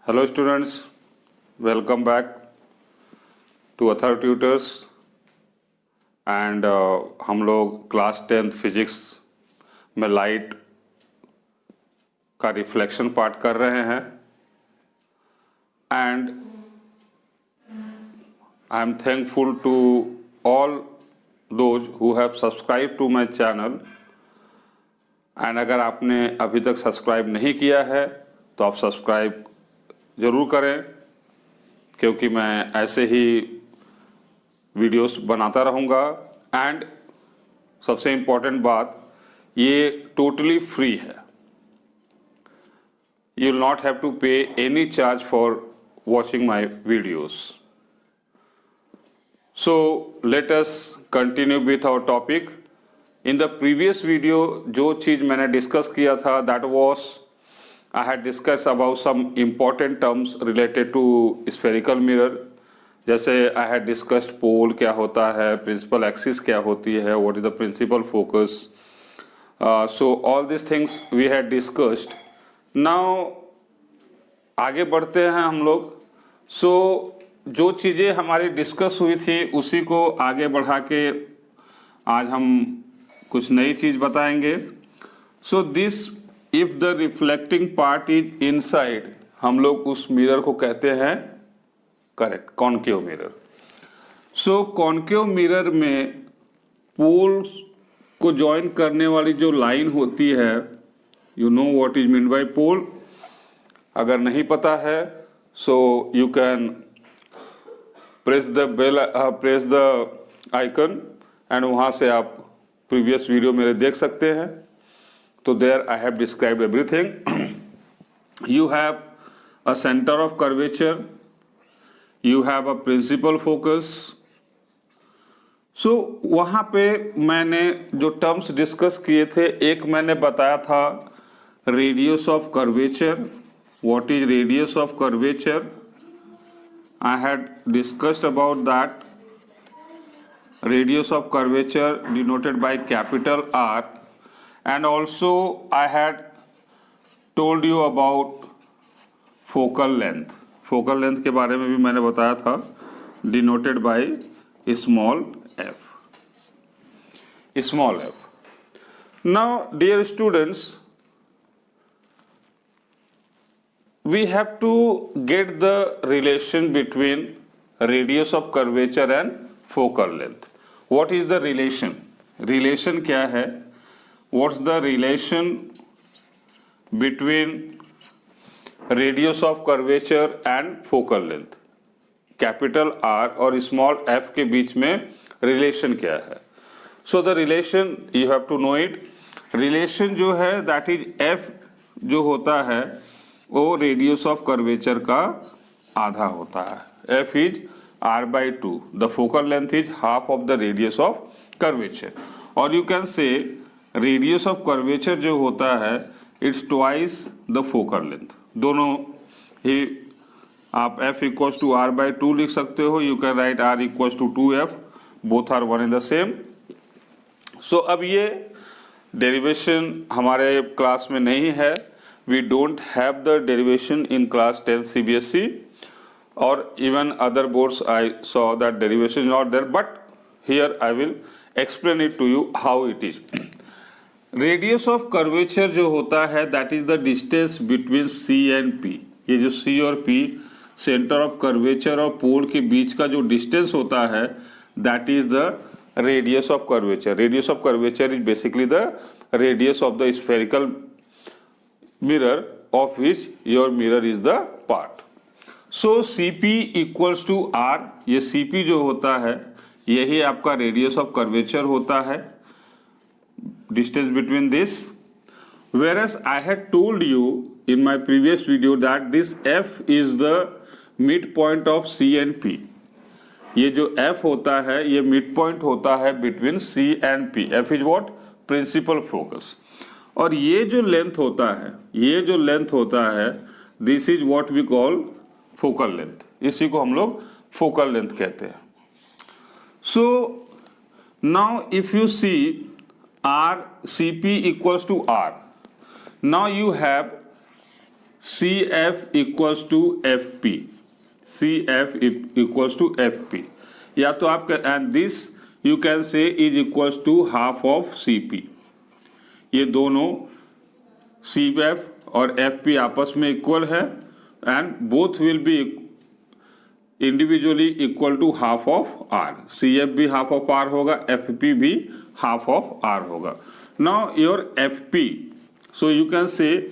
Hello students, welcome back to other tutors and हम लोग class 10th physics में light का रिफ्लेक्शन पार्ट कर रहे हैं and I am thankful to all those who have subscribe to my channel and अगर आपने अभी तक सब्सक्राइब नहीं किया है तो आप सब्सक्राइब ज़रूर करें, क्योंकि मैं ऐसे ही वीडियोस बनाता रहूँगा। एंड सबसे इम्पोर्टेंट बात, ये टोटली फ्री है। You will not have to pay any charge for watching my videos. So let us continue with our topic. In the previous video जो चीज़ मैंने डिस्कस किया था, that was I had discussed about some important terms related to spherical mirror. जैसे I had discussed pole क्या होता है, principal axis क्या होती है, what is the principal focus. So all these things we had discussed. Now आगे बढ़ते हैं हम लोग। So जो चीज़ें हमारी डिस्कस हुई थी उसी को आगे बढ़ा के आज हम कुछ नई चीज़ बताएंगे। So this if the reflecting part is inside, हम लोग उस मिरर को कहते हैं correct concave mirror. So concave mirror में पोल्स को ज्वाइन करने वाली जो लाइन होती है, you know what is mean by pole. अगर नहीं पता है so you can press the icon and वहां से आप प्रीवियस वीडियो मेरे देख सकते हैं। So there I have described everything. You have a center of curvature. You have a principal focus. So वहाँ पे मैंने जो terms discuss किए थे, एक मैंने बताया था radius of curvature. What is radius of curvature? I had discussed about that. Radius of curvature denoted by capital R. And also I had told you about focal length. Focal length के बारे में भी मैंने बताया था, denoted by small f. Small f. Now, dear students, we have to get the relation between radius of curvature and focal length. What is the relation? Relation क्या है? What's the relation between radius of curvature and focal length? Capital R और small f के बीच में relation क्या है? So the relation you have to know it. Relation जो है that is f जो होता है वो रेडियस ऑफ कर्वेचर का आधा होता है। f is r/2. The focal length is half of the radius of curvature. और you can say radius of curvature जो होता है it's twice the focal length. दोनों ही आप f इक्वल्स टू r/2 लिख सकते हो। You can write r equals to 2f, both are one in the same. So अब ये डेरिवेशन हमारे क्लास में नहीं है। We don't have the derivation in class 10 CBSE और even other boards I saw that derivation is not there, but here I will explain it to you how it is. Radius of curvature जो होता है that is the distance between C and P। ये जो C और P centre of curvature और पोल के बीच का जो डिस्टेंस होता है that is the radius of curvature. Radius of curvature is basically the radius of the spherical mirror of which your mirror is the part. So CP equals to R। ये CP जो होता है यही आपका radius of curvature होता है, distance between this, whereas I had told you in my previous video that this f is the midpoint of C and P. ये जो f होता है ये midpoint होता है between C and P. f is what? Principal focus. और ये जो length होता है, ये जो length होता है, this is what we call focal length. इसी को हम लोग focal length कहते हैं। So now if you see R CP equals to R. Now you have CF equals to FP, CF equals to FP, या तो आप and this you can say is equals to half of CP. ये दोनों CF और FP आपस में equal है and both will be individually equal to half of R. CF भी हाफ ऑफ R होगा, FP भी हाफ ऑफ R होगा. Now your FP, so you can say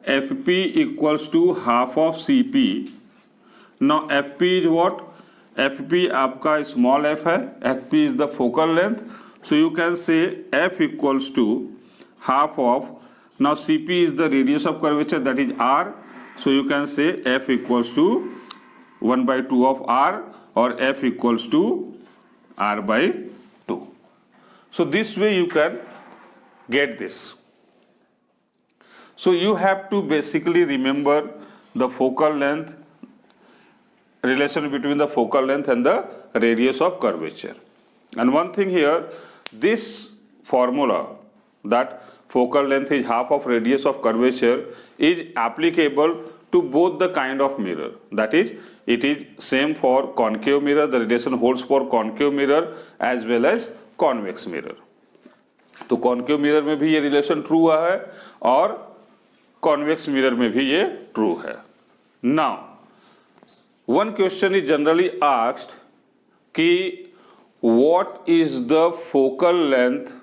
FP equals to half of CP. Now FP is what? FP आपका small f है, FP is the focal length, so you can say F equals to half of, now CP is the radius of curvature, that is R, so you can say F equals to 1 by 2 of R or F equals to R by 2. So this way you can get this. So you have to basically remember the focal length, relation between the focal length and the radius of curvature. And one thing here, this formula that focal length is half of radius of curvature is applicable to both the kind of mirror. That is, it is same for concave mirror, the relation holds for concave mirror as well as convex mirror. तो concave mirror में भी ये relation true हुआ है और convex mirror में भी ये true है. Now, one question is generally asked कि what is the focal length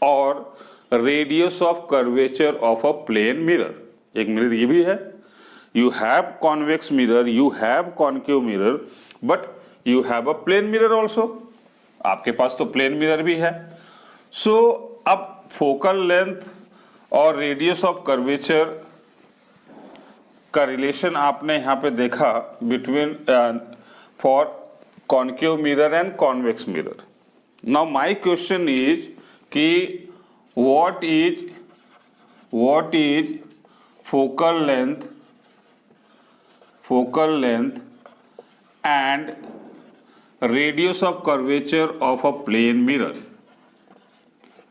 or radius of curvature of a plane mirror? एक मिरर ये भी है. You have convex mirror, you have concave mirror, but you have a plane mirror also. आपके पास तो plane mirror भी है. So अब focal length और radius of curvature का रिलेशन आपने यहाँ पे देखा between for concave mirror and convex mirror. Now my question is कि what is focal length and radius of curvature of a plane mirror?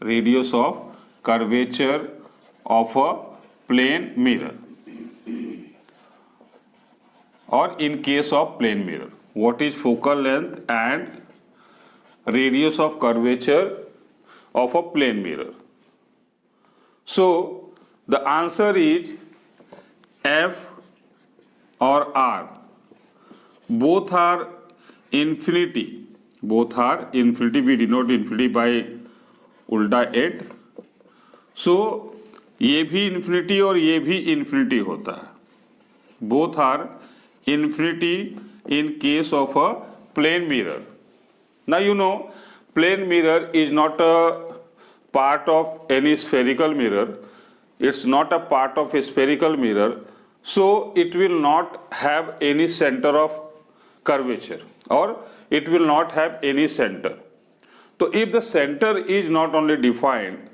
Radius of curvature of a plane mirror. Or in case of plane mirror, what is focal length and radius of curvature of a plane mirror? So the answer is F or R. Both are infinity. Both are infinity. We denote infinity by उल्टा 8. So ये भी infinity और ये भी infinity होता है. Both are infinity in case of a plane mirror. Now you know plane mirror is not a part of any spherical mirror. It's not a part of a spherical mirror, so it will not have any center of curvature or it will not have any center. So if the center is not only defined,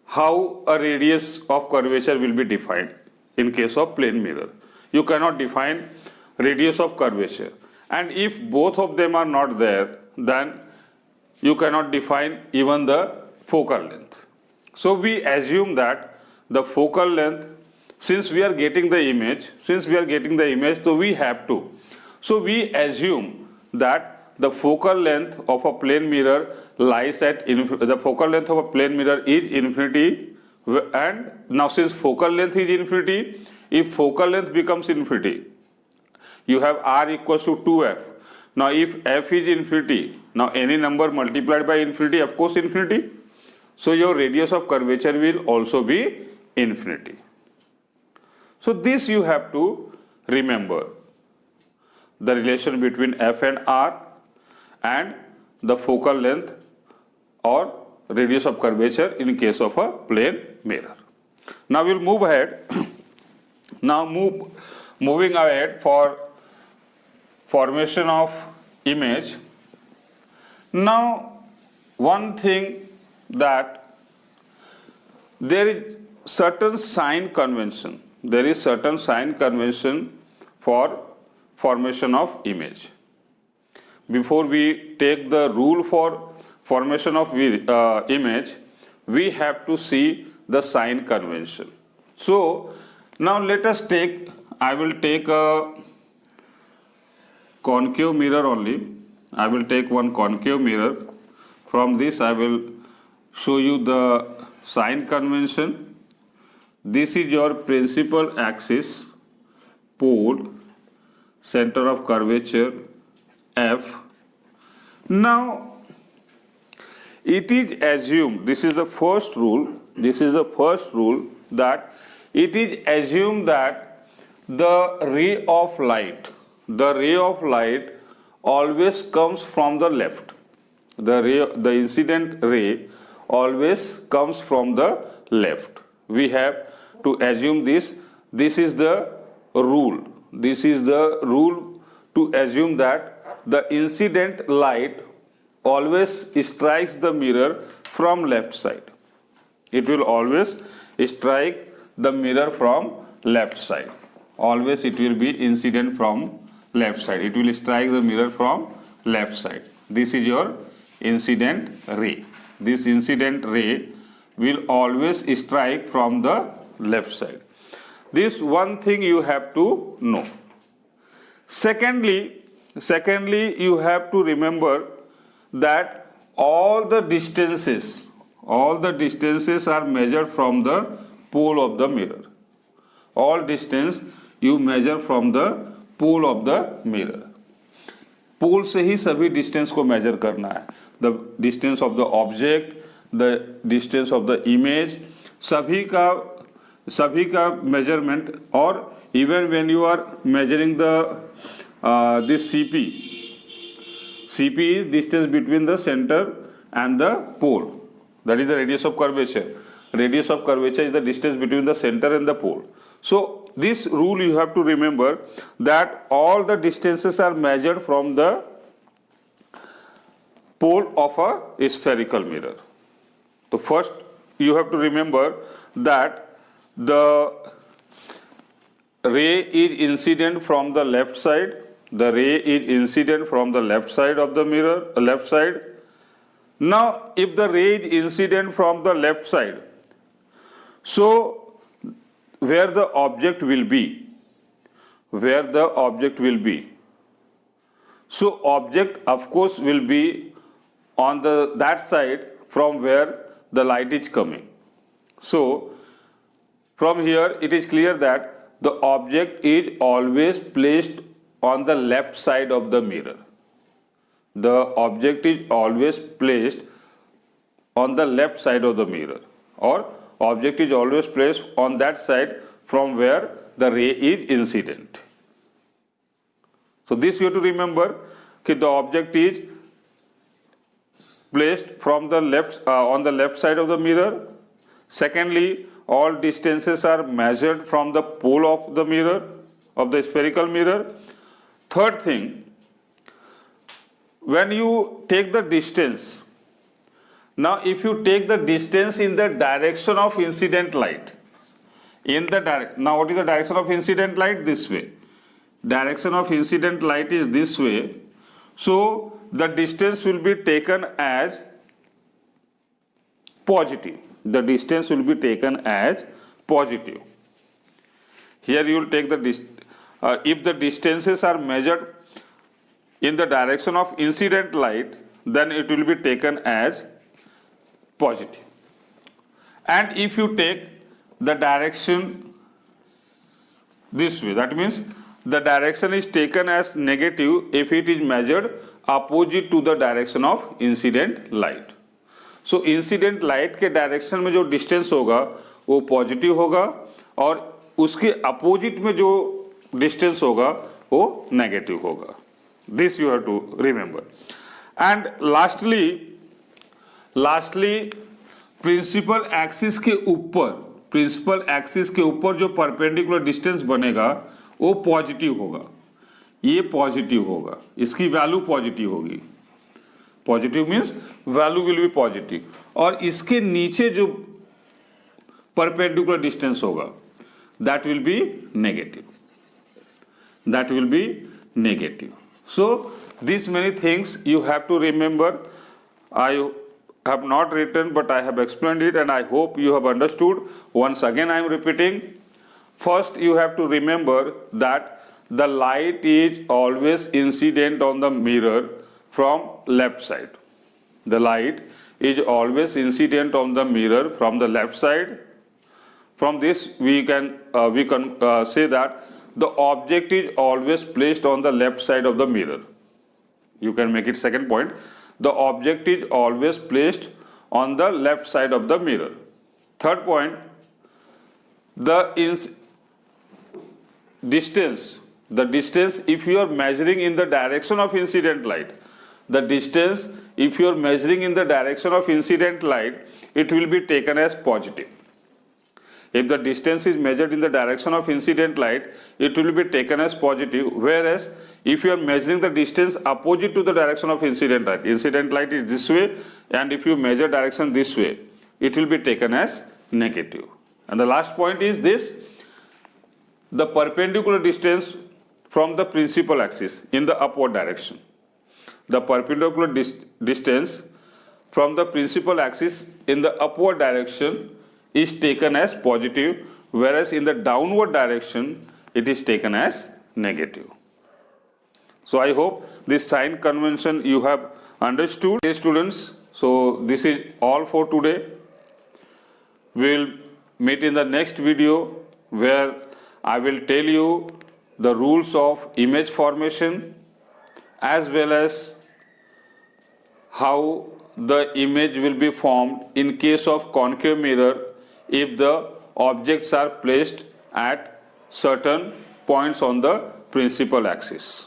how a radius of curvature will be defined in case of plane mirror? You cannot define radius of curvature, and if both of them are not there, then you cannot define even the focal length. So we assume that the focal length, since we are getting the image, so we have to. So we assume that the focal length of a plane mirror lies at the focal length of a plane mirror is infinity, and now since focal length is infinity, if focal length becomes infinity, you have R equals to 2F. Now if F is infinity, now any number multiplied by infinity, of course infinity. So your radius of curvature will also be infinity. So this you have to remember, the relation between F and R and the focal length or radius of curvature in case of a plane mirror. Now we'll move ahead. Moving ahead for formation of image. Now one thing that there is certain sign convention. There is certain sign convention for formation of image. Before we take the rule for formation of image, we have to see the sign convention. So Now let us take, I will take a concave mirror only. I will take one concave mirror. From this I will show you the sign convention. This is your principal axis, pole, center of curvature F. Now it is assumed, this is the first rule, that it is assumed that the ray of light always comes from the left. The incident ray always comes from the left. We have to assume this. This is the rule. To assume that the incident light always strikes the mirror from left side. It will always strike the mirror from left side. Always it will be incident from left side. It will strike the mirror from left side. This is your incident ray. This incident ray will always strike from the left side. This one thing you have to know. Secondly, you have to remember that all the distances are measured from the pole of the mirror. All distance you measure from the pole of the mirror. पोल से ही सभी distance को measure करना है. The distance of the object, the distance of the image, सभी का measurement. और even when you are measuring this CP is distance between the center and the pole. That is the radius of curvature. Radius of curvature is the distance between the center and the pole. So this rule you have to remember, that all the distances are measured from the pole of a spherical mirror. So first you have to remember that the ray is incident from the left side. The ray is incident from the left side of the mirror, left side. Now, if the ray is incident from the left side, so where the object will be? So object, of course, will be on that side from where the light is coming. So from here, it is clear that the object is always placed on the left side of the mirror. The object is always placed on the left side of the mirror, or object is always placed on that side from where the ray is incident. So this you have to remember, that the object is placed from the left on the left side of the mirror. Secondly, all distances are measured from the pole of the mirror, of the spherical mirror. Third thing, when you take the distance, now if you take the distance in the direction of incident light, now what is the direction of incident light? This way. Direction of incident light is this way. So the distance will be taken as positive. The distance will be taken as positive. Here you will take the distance. If the distances are measured in the direction of incident light, then it will be taken as positive. And if you take the direction this way, that means the direction is taken as negative if it is measured opposite to the direction of incident light. So incident light के direction में जो distance होगा वो positive होगा, और उसके opposite में जो डिस्टेंस होगा वो नेगेटिव होगा. This you have to remember. And lastly principal axis के ऊपर जो परपेंडिकुलर डिस्टेंस बनेगा वो पॉजिटिव होगा. ये पॉजिटिव होगा, इसकी वैल्यू पॉजिटिव होगी. Positive means value will be positive. और इसके नीचे जो परपेंडिकुलर डिस्टेंस होगा that will be negative. So these many things you have to remember. I have not written, but I have explained it, and I hope you have understood. Once again I am repeating, First, you have to remember that the light is always incident on the mirror from left side. The light is always incident on the mirror from the left side. From this, we can say that the object is always placed on the left side of the mirror. You can make it second point. The object is always placed on the left side of the mirror. Third point, the distance, if you are measuring in the direction of incident light, the distance if you are measuring in the direction of incident light, it will be taken as positive. If the distance is measured in the direction of incident light, it will be taken as positive, whereas if you are measuring the distance opposite to the direction of incident light is this way, and if you measure direction this way, it will be taken as negative. And the last point is this: the perpendicular distance from the principal axis in the upward direction. The perpendicular distance from the principal axis in the upward direction is taken as positive, whereas in the downward direction it is taken as negative. So I hope this sign convention you have understood. Okay, students, so this is all for today. We will meet in the next video where I will tell you the rules of image formation as well as how the image will be formed in case of concave mirror if the objects are placed at certain points on the principal axis.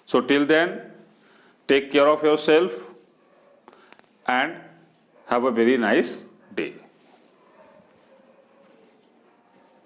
So till then, take care of yourself and have a very nice day.